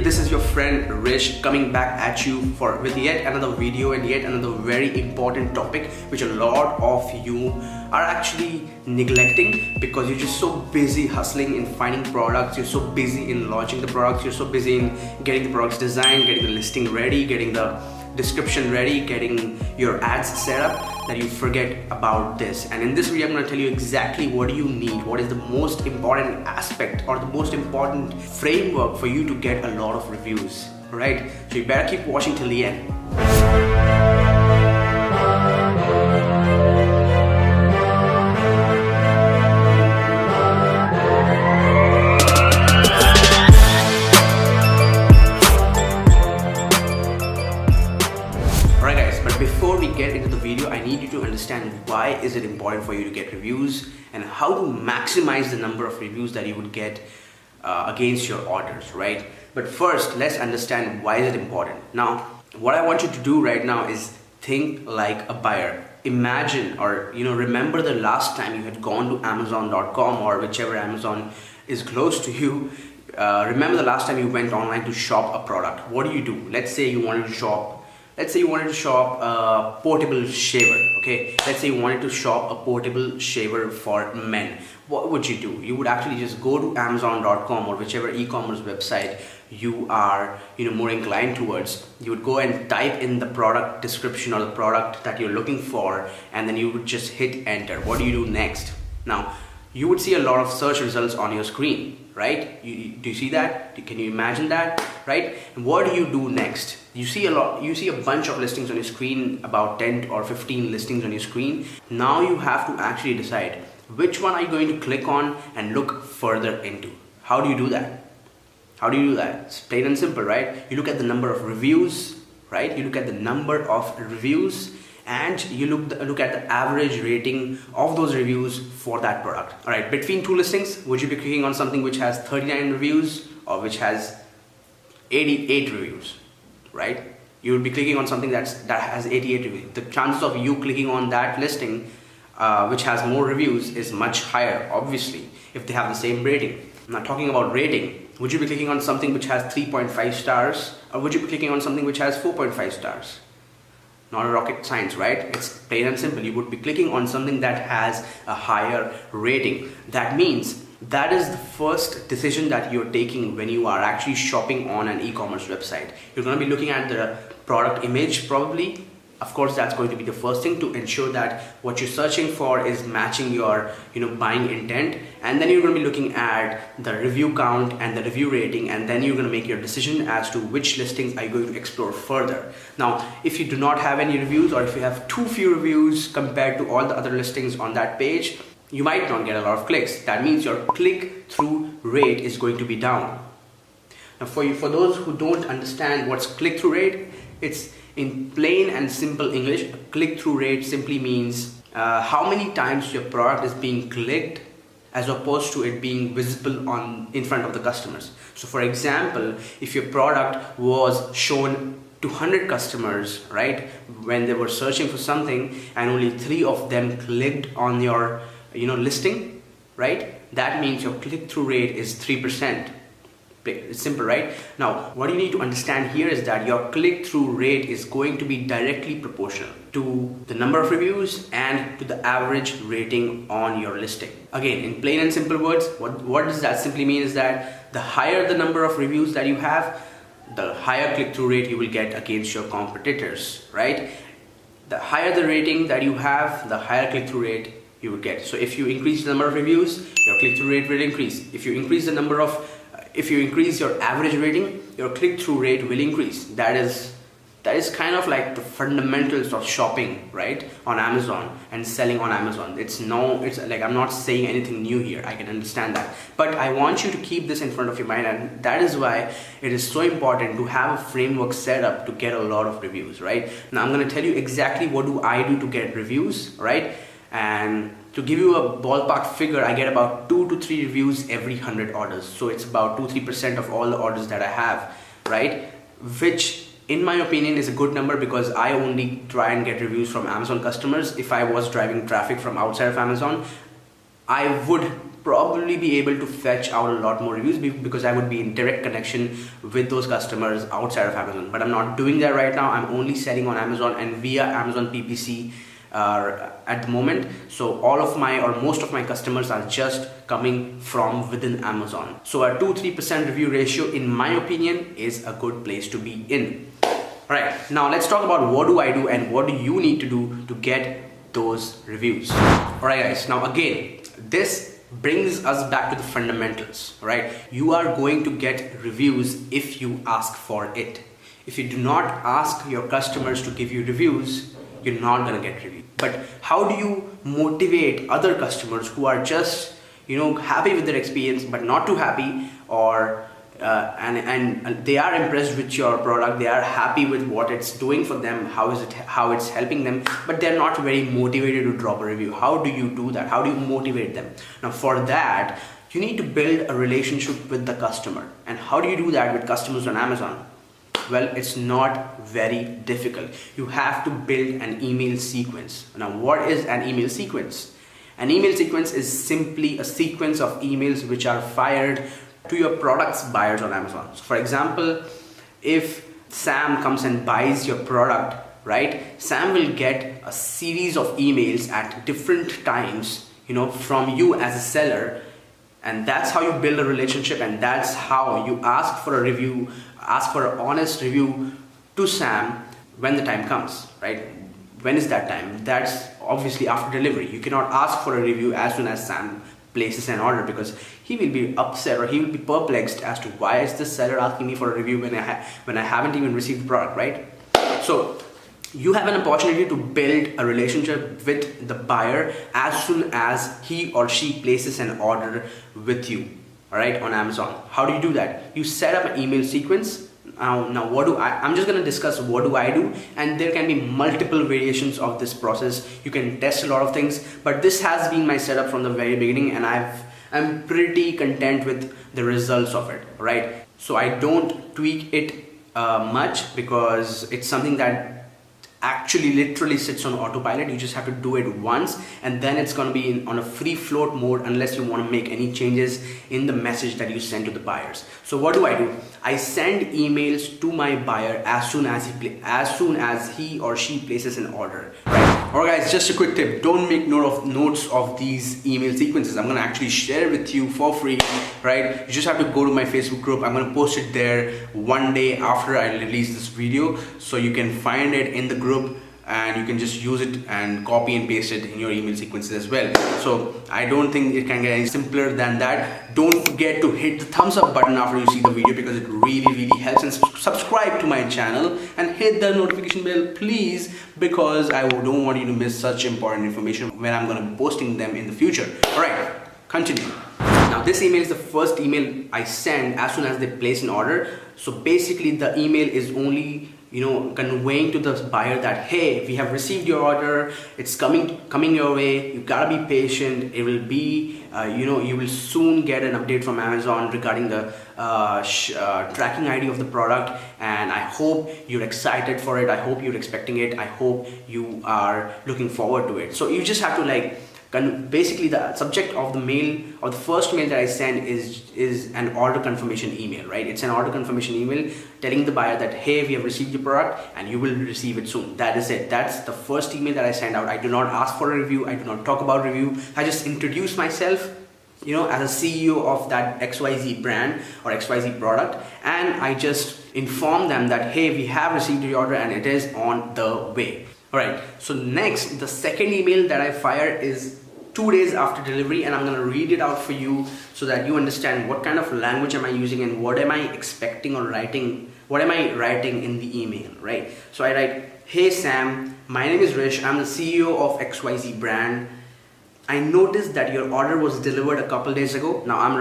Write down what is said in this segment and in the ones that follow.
this is your friend Rish coming back at you with yet another video and yet another very important topic which a lot of you are actually neglecting because you're just so busy hustling in finding products, you're so busy in launching the products, you're so busy in getting the products designed, getting the listing ready, getting the description ready, getting your ads set up, that you forget about this. And in this video I'm going to tell you exactly what do you need, what is the most important aspect or the most important framework for you to get a lot of reviews. Alright, so you better keep watching till the end. Before we get into the video, I need you to understand why is it important for you to get reviews and how to maximize the number of reviews that you would get against your orders, right? But first, let's understand why is it important. Now, what I want you to do right now is think like a buyer. Imagine or remember the last time you had gone to Amazon.com or whichever Amazon is close to you. Remember the last time you went online to shop a product. What do? Let's say you wanted to shop a portable shaver, okay? Let's say you wanted to shop a portable shaver for men. What would you do? You would actually just go to Amazon.com or whichever e-commerce website you are more inclined towards. You would go and type in the product description or the product that you're looking for, and then you would just hit enter. What do you do next? Now, you would see a lot of search results on your screen, right? Do you see that? Can you imagine that, right? And what do you do next? You see a bunch of listings on your screen, about 10 or 15 listings on your screen. Now you have to actually decide which one are you going to click on and look further into. How do you do that? It's plain and simple, right? You look at the number of reviews, right? You look at the number of reviews and you look at the average rating of those reviews for that product. All right, between two listings, would you be clicking on something which has 39 reviews or which has 88 reviews, right? You would be clicking on something that has 88 reviews. The chances of you clicking on that listing which has more reviews is much higher, obviously, if they have the same rating. I'm not talking about rating. Would you be clicking on something which has 3.5 stars or would you be clicking on something which has 4.5 stars? Not a rocket science, right? It's plain and simple. You would be clicking on something that has a higher rating. That means that is the first decision that you're taking when you are actually shopping on an e-commerce website. You're going to be looking at the product image probably. Of course, that's going to be the first thing to ensure that what you're searching for is matching your buying intent, and then you're going to be looking at the review count and the review rating, and then you're going to make your decision as to which listings are you going to explore further. Now, if you do not have any reviews or if you have too few reviews compared to all the other listings on that page, you might not get a lot of clicks. That means your click-through rate is going to be down. Now, for those who don't understand what's click-through rate, it's in plain and simple English. Click-through rate simply means how many times your product is being clicked as opposed to it being visible in front of the customers. So for example, if your product was shown to 100 customers, right, when they were searching for something and only 3 of them clicked on your listing, right, that means your click-through rate is 3%. It's simple, right? Now, what you need to understand here is that your click-through rate is going to be directly proportional to the number of reviews and to the average rating on your listing. Again, in plain and simple words, what does that simply mean is that the higher the number of reviews that you have, the higher click-through rate you will get against your competitors, right? The higher the rating that you have, the higher click-through rate you will get. So if you increase the number of reviews, your click-through rate will increase. If you increase your average rating, your click-through rate will increase. That is kind of like the fundamentals of shopping, right, on Amazon and selling on Amazon. It's like I'm not saying anything new here. I can understand that, but I want you to keep this in front of your mind, and that is why it is so important to have a framework set up to get a lot of reviews, right? Now I'm going to tell you exactly what do I do to get reviews, right? And to give you a ballpark figure, I get about 2 to 3 reviews every 100 orders. So it's about 2-3% of all the orders that I have, right? Which in my opinion is a good number because I only try and get reviews from Amazon customers. If I was driving traffic from outside of Amazon, I would probably be able to fetch out a lot more reviews because I would be in direct connection with those customers outside of Amazon. But I'm not doing that right now. I'm only selling on Amazon and via Amazon PPC at the moment. So all of my or most of my customers are just coming from within Amazon. So a 2-3% review ratio, in my opinion, is a good place to be in. Alright, now let's talk about what do I do and what do you need to do to get those reviews. Alright guys, now again, this brings us back to the fundamentals. Right? You are going to get reviews if you ask for it. If you do not ask your customers to give you reviews, you're not gonna get reviews. But how do you motivate other customers who are just happy with their experience but not too happy, or and they are impressed with your product, they are happy with what it's doing for them, how it's helping them, but they're not very motivated to drop a review? How do you do that? How do you motivate them? Now for that, you need to build a relationship with the customer. And how do you do that with customers on Amazon? Well, it's not very difficult. You have to build an email sequence. Now what is an email sequence? An email sequence is simply a sequence of emails which are fired to your product's buyers on Amazon. So for example, if Sam comes and buys your product, right, Sam will get a series of emails at different times, from you as a seller, and that's how you build a relationship, and that's how you ask for a review, ask for an honest review to Sam when the time comes, right? When is that time? That's obviously after delivery. You cannot ask for a review as soon as Sam places an order, because he will be upset or he will be perplexed as to why is this seller asking me for a review when I haven't even received the product, right? So you have an opportunity to build a relationship with the buyer as soon as he or she places an order with you, all right, on Amazon. How do you do that? You set up an email sequence. Now what do I'm just going to discuss what do I do, and there can be multiple variations of this process. You can test a lot of things, but this has been my setup from the very beginning, and I'm pretty content with the results of it, right? So I don't tweak it much, because it's something that actually literally sits on autopilot. You just have to do it once, and then it's going to be on a free float mode unless you want to make any changes in the message that you send to the buyers. So what do? I send emails to my buyer as soon as he or she places an order, right? Alright guys, just a quick tip, don't make notes of these email sequences. I'm going to actually share it with you for free, right? You just have to go to my Facebook group. I'm going to post it there one day after I release this video, so you can find it in the group and you can just use it and copy and paste it in your email sequences as well. So I don't think it can get any simpler than that. Don't forget to hit the thumbs up button after you see the video, because it really helps, and subscribe to my channel and hit the notification bell please, because I don't want you to miss such important information when I'm going to be posting them in the future. Alright, continue. Now this email is the first email I send as soon as they place an order. So basically the email is only conveying to the buyer that, hey, we have received your order, it's coming your way, you gotta be patient, it will be you will soon get an update from Amazon regarding the tracking ID of the product, and I hope you're excited for it, I hope you're expecting it, I hope you are looking forward to it. So you just have to basically the subject of the mail, or the first mail that I send is an order confirmation email, right? It's an order confirmation email telling the buyer that, hey, we have received your product and you will receive it soon. That is it. That's the first email that I send out. I do not ask for a review. I do not talk about review. I just introduce myself, as a CEO of that XYZ brand or XYZ product, and I just inform them that, hey, we have received your order and it is on the way. Alright, so next, the second email that I fire is 2 days after delivery, and I'm going to read it out for you so that you understand what kind of language am I using and what am I expecting or writing, what am I writing in the email, right? So I write, hey Sam, my name is Rish, I'm the CEO of XYZ brand. I noticed that your order was delivered a couple days ago. Now I'm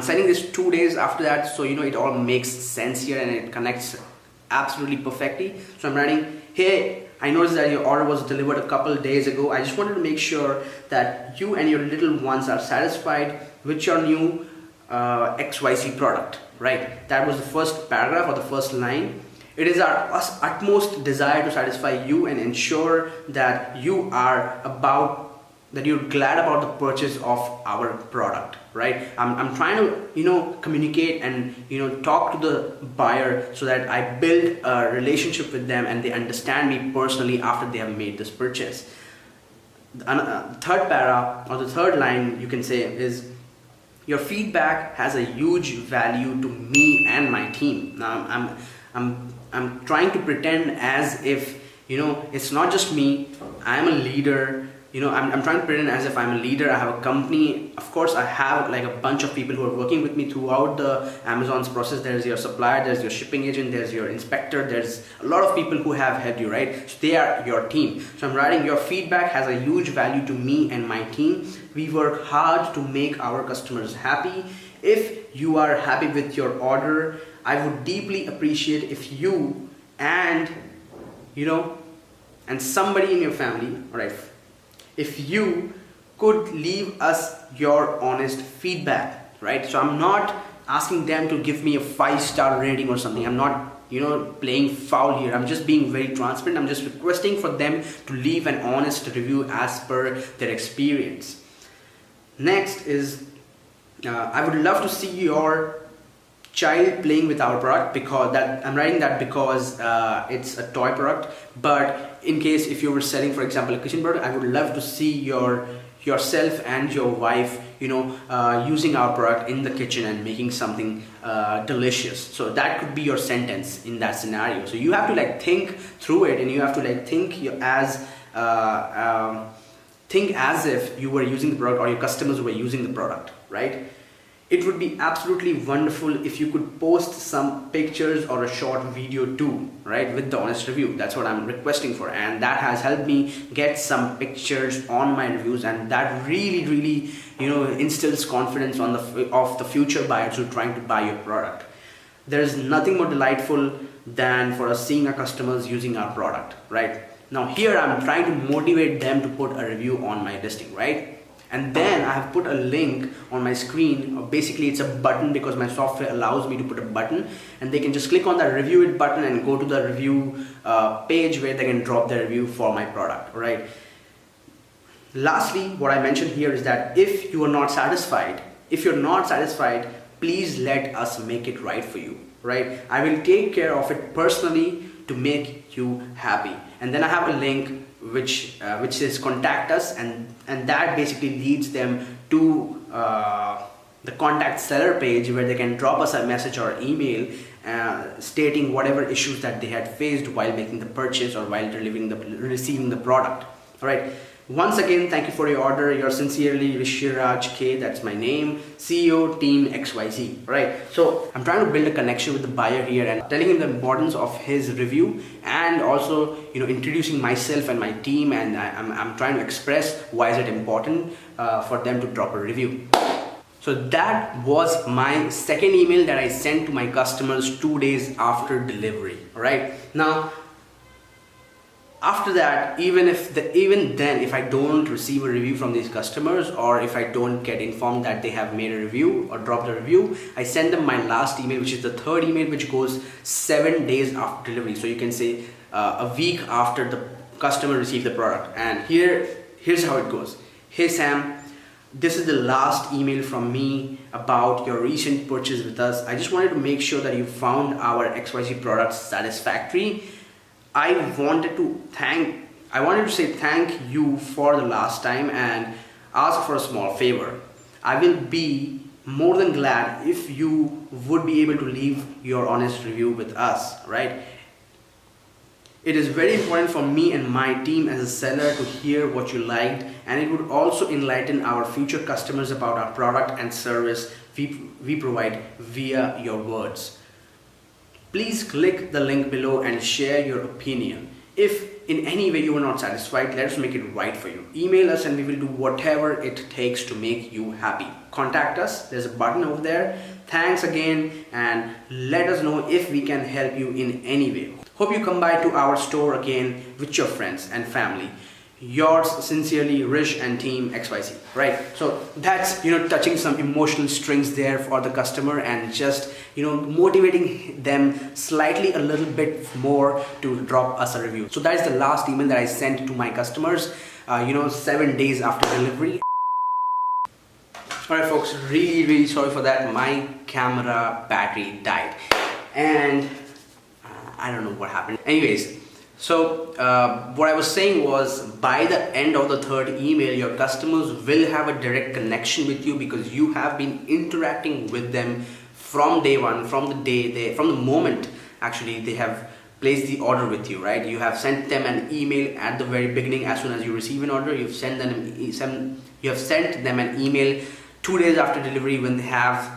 sending this 2 days after that, so it all makes sense here and it connects absolutely perfectly. So I'm writing, hey, I noticed that your order was delivered a couple days ago. I just wanted to make sure that you and your little ones are satisfied with your new XYZ product, right? That was the first paragraph or the first line. It is our utmost desire to satisfy you and ensure that you are about that you're glad about the purchase of our product, right? I'm trying to communicate and talk to the buyer so that I build a relationship with them and they understand me personally after they have made this purchase. The third para, or the third line you can say, is your feedback has a huge value to me and my team. Now I'm trying to pretend as if it's not just me. I'm a leader. I'm trying to pretend as if I'm a leader. I have a company. Of course, I have like a bunch of people who are working with me throughout the Amazon's process. There's your supplier, there's your shipping agent, there's your inspector, there's a lot of people who have helped you, right? So they are your team. So I'm writing, your feedback has a huge value to me and my team. We work hard to make our customers happy. If you are happy with your order, I would deeply appreciate if you and somebody in your family, right, if you could leave us your honest feedback, right? So I'm not asking them to give me a 5-star rating or something. I'm not playing foul here. I'm just being very transparent. I'm just requesting for them to leave an honest review as per their experience. Next is I would love to see your child playing with our product, because I'm writing that because it's a toy product. But in case if you were selling, for example, a kitchen product, I would love to see yourself and your wife using our product in the kitchen and making something delicious. So that could be your sentence in that scenario. So you have to think through it, and you have to think as if you were using the product or your customers were using the product, right? It would be absolutely wonderful if you could post some pictures or a short video too, right, with the honest review. That's what I'm requesting for, and that has helped me get some pictures on my reviews, and that really instills confidence of the future buyers who are trying to buy your product. There is nothing more delightful than for us seeing our customers using our product, right? Now here I'm trying to motivate them to put a review on my listing, right? And then I have put a link on my screen. Basically it's a button, because my software allows me to put a button, and they can just click on that review it button and go to the review page where they can drop their review for my product, right? Lastly, what I mentioned here is that if you're not satisfied, please let us make it right for you, right? I will take care of it personally to make you happy. And then I have a link which says contact us, and that basically leads them to the contact seller page where they can drop us a message or email stating whatever issues that they had faced while making the purchase or while receiving the product. All right. Once again, thank you for your order. You're sincerely Rishiraj K, that's my name, CEO, Team XYZ, right? So I'm trying to build a connection with the buyer here and telling him the importance of his review, and also introducing myself and my team, and I'm trying to express why is it important for them to drop a review. So that was my second email that I sent to my customers 2 days after delivery, right? Now, after that, even then, if I don't receive a review from these customers, or if I don't get informed that they have made a review or dropped a review, I send them my last email, which is the third email, which goes 7 days after delivery. So you can say a week after the customer received the product. And here's how it goes. Hey Sam, this is the last email from me about your recent purchase with us. I just wanted to make sure that you found our XYZ products satisfactory. I wanted to say thank you for the last time and ask for a small favor. I will be more than glad if you would be able to leave your honest review with us, right? It is very important for me and my team as a seller to hear what you liked, and it would also enlighten our future customers about our product and service we provide via your words. Please click the link below and share your opinion. If in any way you are not satisfied, let us make it right for you. Email us and we will do whatever it takes to make you happy. Contact us, there's a button over there. Thanks again, and let us know if we can help you in any way. Hope you come by to our store again with your friends and family. Yours sincerely, Rish and Team XYZ, right? So that's touching some emotional strings there for the customer, and just motivating them slightly a little bit more to drop us a review. So that is the last email that I sent to my customers. 7 days after delivery. Alright folks, really sorry for that. My camera battery died and I don't know what happened. Anyways, so what I was saying was, by the end of the 3rd email, your customers will have a direct connection with you because you have been interacting with them from day one, from the moment actually they have placed the order with you, right? You have sent them an email at the very beginning. As soon as you receive an order, you have sent them an email 2 days after delivery when they have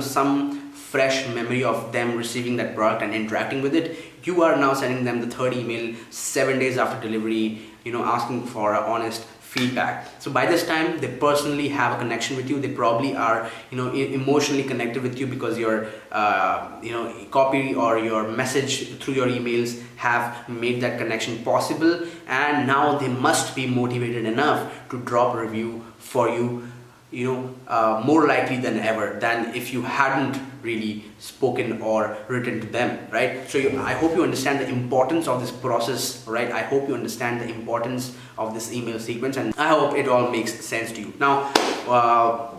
some fresh memory of them receiving that product and interacting with it. You are now sending them the 3rd email 7 days after delivery, asking for honest feedback. So by this time they personally have a connection with you. They probably are emotionally connected with you because your copy or your message through your emails have made that connection possible, and now they must be motivated enough to drop a review for you, more likely than ever than if you hadn't really spoken or written to them, right? So I hope you understand the importance of this process, right? I hope you understand the importance of this email sequence, and I hope it all makes sense to you. Now,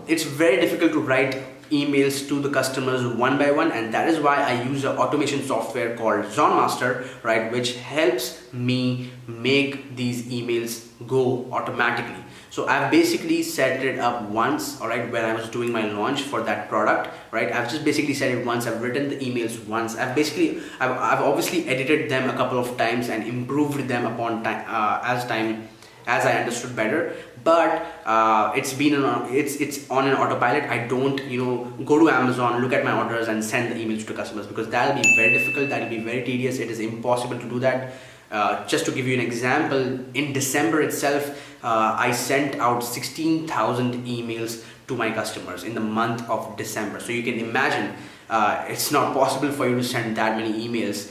it's very difficult to write emails to the customers one by one, and that is why I use an automation software called ZonMaster, right, which helps me make these emails go automatically. So I've basically set it up once, alright, when I was doing my launch for that product, right? I've just basically set it once. I've written the emails once. I've obviously edited them a couple of times and improved them upon time as I understood better. But it's on an autopilot. I don't go to Amazon, look at my orders and send the emails to customers, because that'll be very difficult. That'll be very tedious. It is impossible to do that. Just to give you an example, in December itself, I sent out 16,000 emails to my customers in the month of December. So you can imagine it's not possible for you to send that many emails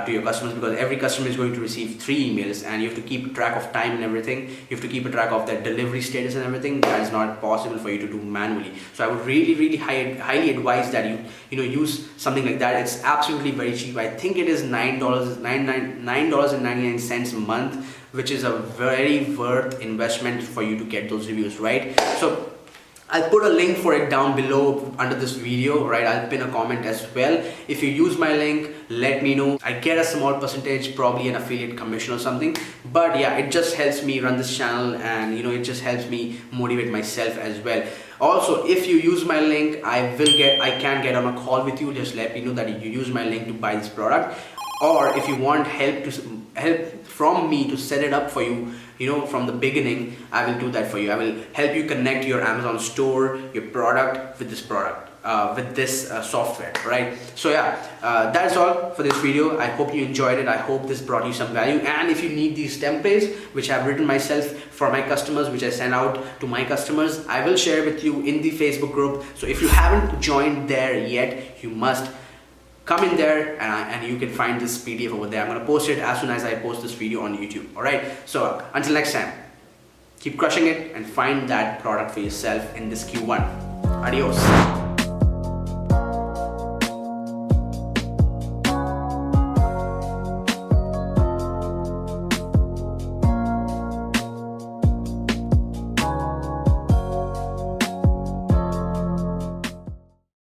to your customers, because every customer is going to receive 3 emails and you have to keep track of time and everything. You have to keep a track of their delivery status and everything. That is not possible for you to do manually. So I would really highly advise that you use something like that. It's absolutely very cheap. I think it is $9.99 a month, which is a very worth investment for you to get those reviews, right? So I'll put a link for it down below under this video, right? I'll pin a comment as well. If you use my link, let me know. I get a small percentage, probably an affiliate commission or something. But yeah, it just helps me run this channel, and it just helps me motivate myself as well. Also, if you use my link, I can get on a call with you. Just let me know that you use my link to buy this product. Or if you want help from me to set it up for you, from the beginning, I will do that for you. I will help you connect your Amazon store, your product with this software, right? So yeah, that's all for this video. I hope you enjoyed it. I hope this brought you some value. And if you need these templates, which I've written myself for my customers, which I send out to my customers, I will share with you in the Facebook group. So if you haven't joined there yet, you must come in there, and you can find this PDF over there. I'm going to post it as soon as I post this video on YouTube. Alright, so until next time, keep crushing it and find that product for yourself in this Q1. Adios.